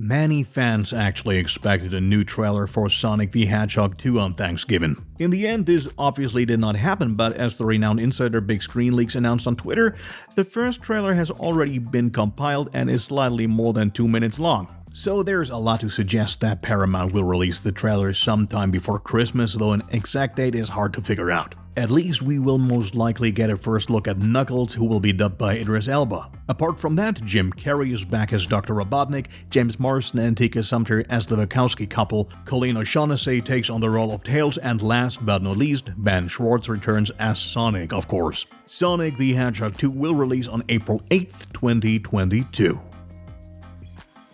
Many fans actually expected a new trailer for Sonic the Hedgehog 2 on Thanksgiving. In the end, this obviously did not happen, but as the renowned insider Big Screen Leaks announced on Twitter, the first trailer has already been compiled and is slightly more than 2 minutes long. So there's a lot to suggest that Paramount will release the trailer sometime before Christmas, though an exact date is hard to figure out. At least we will most likely get a first look at Knuckles, who will be dubbed by Idris Elba. Apart from that, Jim Carrey is back as Dr. Robotnik, James Marsden and Tika Sumpter as the Wachowski couple, Colleen O'Shaughnessy takes on the role of Tails, and last but not least, Ben Schwartz returns as Sonic, of course. Sonic the Hedgehog 2 will release on April 8th, 2022.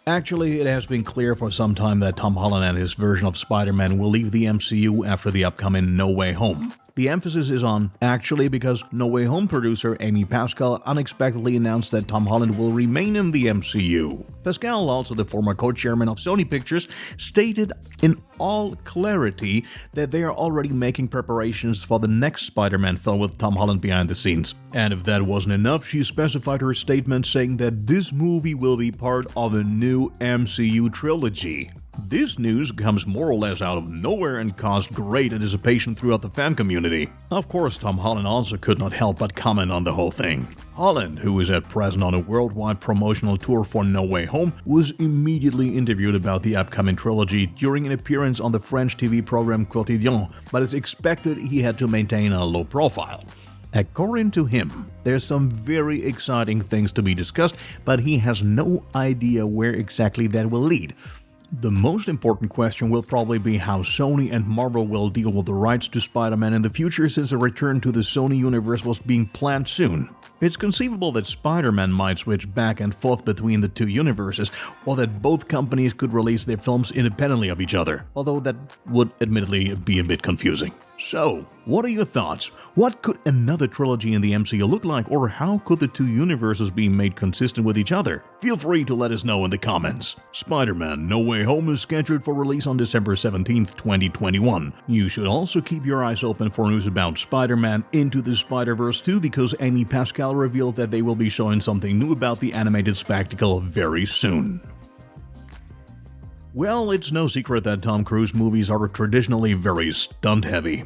Actually, it has been clear for some time that Tom Holland and his version of Spider-Man will leave the MCU after the upcoming No Way Home. The emphasis is on actually because No Way Home producer Amy Pascal unexpectedly announced that Tom Holland will remain in the MCU. Pascal, also the former co-chairman of Sony Pictures, stated in all clarity that they are already making preparations for the next Spider-Man film with Tom Holland behind the scenes. And if that wasn't enough, she specified her statement saying that this movie will be part of a new MCU trilogy. This news comes more or less out of nowhere and caused great anticipation throughout the fan community. Of course, Tom Holland also could not help but comment on the whole thing. Holland, who is at present on a worldwide promotional tour for No Way Home, was immediately interviewed about the upcoming trilogy during an appearance on the French TV program Quotidien, but it's expected he had to maintain a low profile. According to him, there's some very exciting things to be discussed, but he has no idea where exactly that will lead. The most important question will probably be how Sony and Marvel will deal with the rights to Spider-Man in the future, since a return to the Sony universe was being planned soon. It's conceivable that Spider-Man might switch back and forth between the two universes, or that both companies could release their films independently of each other, although that would admittedly be a bit confusing. So, what are your thoughts? What could another trilogy in the MCU look like, or how could the two universes be made consistent with each other? Feel free to let us know in the comments. Spider-Man No Way Home is scheduled for release on December 17th, 2021. You should also keep your eyes open for news about Spider-Man Into the Spider-Verse 2, because Amy Pascal revealed that they will be showing something new about the animated spectacle very soon. Well, it's no secret that Tom Cruise movies are traditionally very stunt-heavy.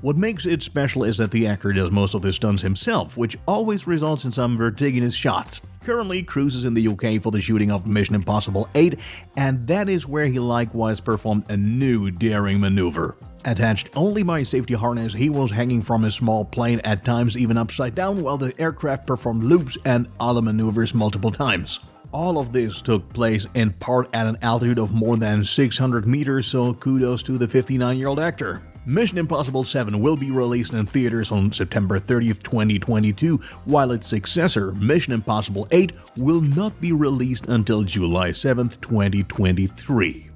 What makes it special is that the actor does most of the stunts himself, which always results in some vertiginous shots. Currently, Cruise is in the UK for the shooting of Mission Impossible 8, and that is where he likewise performed a new daring maneuver. Attached only by a safety harness, he was hanging from a small plane, at times even upside down, while the aircraft performed loops and other maneuvers multiple times. All of this took place in part at an altitude of more than 600 meters, so kudos to the 59-year-old actor. Mission Impossible 7 will be released in theaters on September 30th, 2022, while its successor, Mission Impossible 8, will not be released until July 7th, 2023.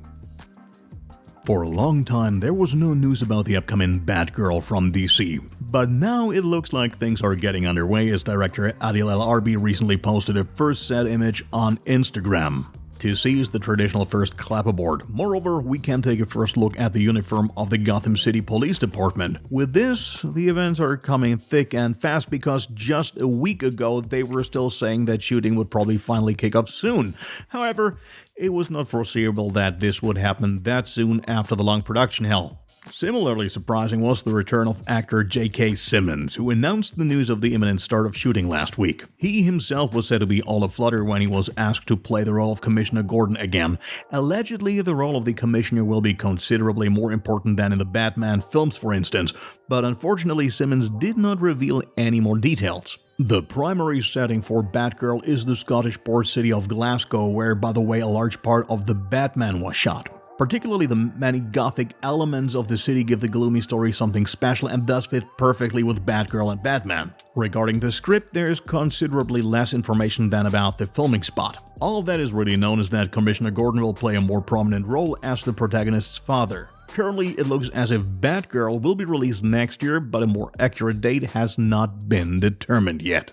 For a long time, there was no news about the upcoming Batgirl from DC, but now it looks like things are getting underway, as director Adil El Arbi recently posted a first set image on Instagram. To see is the traditional first clapperboard. Moreover, we can take a first look at the uniform of the Gotham City Police Department. With this, the events are coming thick and fast, because just a week ago they were still saying that shooting would probably finally kick off soon. However, it was not foreseeable that this would happen that soon after the long production hell. Similarly surprising was the return of actor J.K. Simmons, who announced the news of the imminent start of shooting last week. He himself was said to be all aflutter when he was asked to play the role of Commissioner Gordon again. Allegedly, the role of the Commissioner will be considerably more important than in the Batman films, for instance, but unfortunately Simmons did not reveal any more details. The primary setting for Batgirl is the Scottish port city of Glasgow, where, by the way, a large part of The Batman was shot. Particularly the many gothic elements of the city give the gloomy story something special and thus fit perfectly with Batgirl and Batman. Regarding the script, there is considerably less information than about the filming spot. All that is really known is that Commissioner Gordon will play a more prominent role as the protagonist's father. Currently, it looks as if Batgirl will be released next year, but a more accurate date has not been determined yet.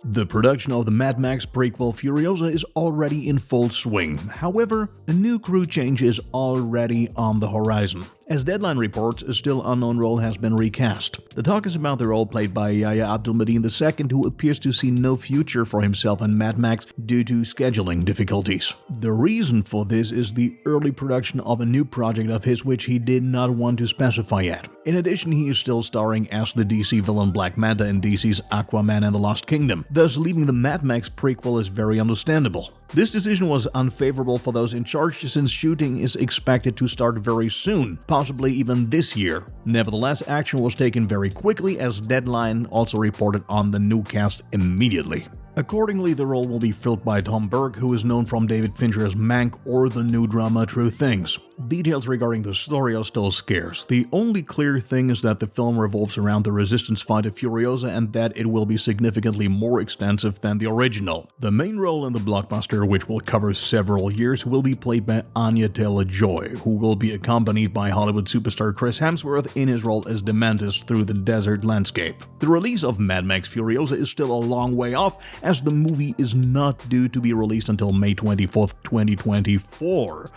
The production of the Mad Max prequel Furiosa is already in full swing. However, a new crew change is already on the horizon. As Deadline reports, a still unknown role has been recast. The talk is about the role played by Yahya Abdul-Mateen II, who appears to see no future for himself in Mad Max due to scheduling difficulties. The reason for this is the early production of a new project of his which he did not want to specify yet. In addition, he is still starring as the DC villain Black Manta in DC's Aquaman and the Lost Kingdom, thus leaving the Mad Max prequel is very understandable. This decision was unfavorable for those in charge since shooting is expected to start very soon, possibly even this year. Nevertheless, action was taken very quickly as Deadline also reported on the new cast immediately. Accordingly, the role will be filled by Tom Berg, who is known from David Fincher's Mank or the new drama True Things. Details regarding the story are still scarce. The only clear thing is that the film revolves around the resistance fight of Furiosa and that it will be significantly more extensive than the original. The main role in the blockbuster, which will cover several years, will be played by Anya Taylor-Joy, who will be accompanied by Hollywood superstar Chris Hemsworth in his role as Dementus through the desert landscape. The release of Mad Max Furiosa is still a long way off, as the movie is not due to be released until May 24th, 2024.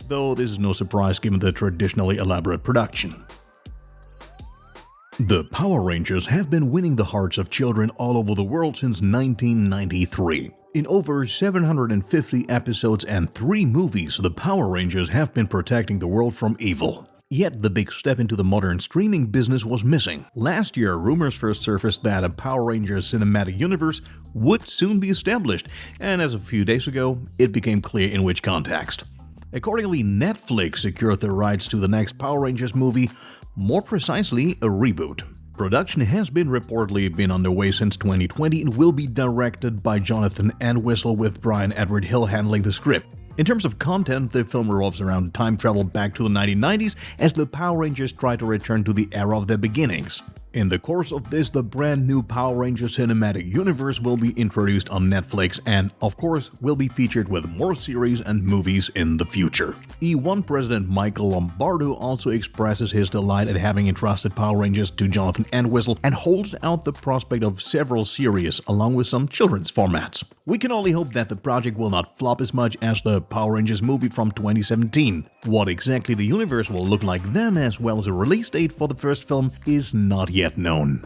Though this is no surprise given the traditionally elaborate production. The Power Rangers have been winning the hearts of children all over the world since 1993. In over 750 episodes and 3 movies, the Power Rangers have been protecting the world from evil. Yet the big step into the modern streaming business was missing. Last year, rumors first surfaced that a Power Rangers cinematic universe would soon be established, and as of a few days ago, it became clear in which context. Accordingly, Netflix secured the rights to the next Power Rangers movie, more precisely, a reboot. Production has reportedly been underway since 2020 and will be directed by Jonathan Entwistle, with Brian Edward Hill handling the script. In terms of content, the film revolves around time travel back to the 1990s as the Power Rangers try to return to the era of their beginnings. In the course of this, the brand new Power Rangers cinematic universe will be introduced on Netflix and, of course, will be featured with more series and movies in the future. E1 president Michael Lombardo also expresses his delight at having entrusted Power Rangers to Jonathan Entwistle and holds out the prospect of several series along with some children's formats. We can only hope that the project will not flop as much as the Power Rangers movie from 2017. What exactly the universe will look like then, as well as a release date for the first film, is not yet known.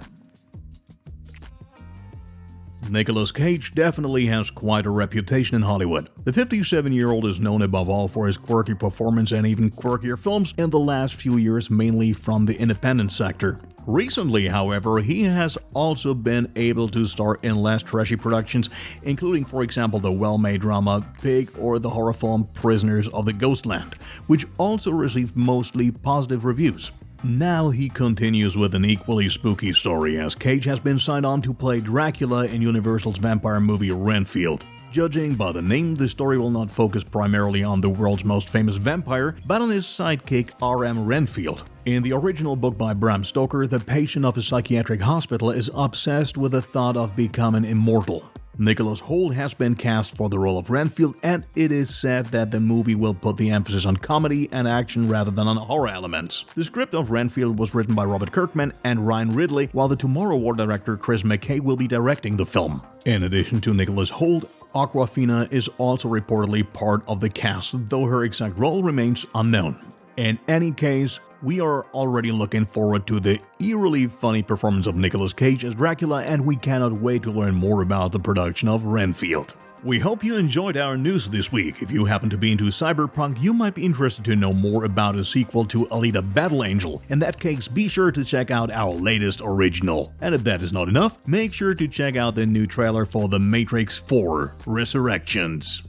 Nicolas Cage definitely has quite a reputation in Hollywood. The 57-year-old is known above all for his quirky performance and even quirkier films in the last few years, mainly from the independent sector. Recently, however, he has also been able to star in less trashy productions, including, for example, the well-made drama Pig or the horror film Prisoners of the Ghostland, which also received mostly positive reviews. Now he continues with an equally spooky story, as Cage has been signed on to play Dracula in Universal's vampire movie Renfield. Judging by the name, the story will not focus primarily on the world's most famous vampire, but on his sidekick R.M. Renfield. In the original book by Bram Stoker, the patient of a psychiatric hospital is obsessed with the thought of becoming immortal. Nicholas Hoult has been cast for the role of Renfield, and it is said that the movie will put the emphasis on comedy and action rather than on horror elements. The script of Renfield was written by Robert Kirkman and Ryan Ridley, while the Tomorrow War director Chris McKay will be directing the film. In addition to Nicholas Hoult, Awkwafina is also reportedly part of the cast, though her exact role remains unknown. In any case, we are already looking forward to the eerily funny performance of Nicolas Cage as Dracula, and we cannot wait to learn more about the production of Renfield. We hope you enjoyed our news this week. If you happen to be into cyberpunk, you might be interested to know more about a sequel to Alita Battle Angel. In that case, be sure to check out our latest original. And if that is not enough, make sure to check out the new trailer for The Matrix 4: Resurrections.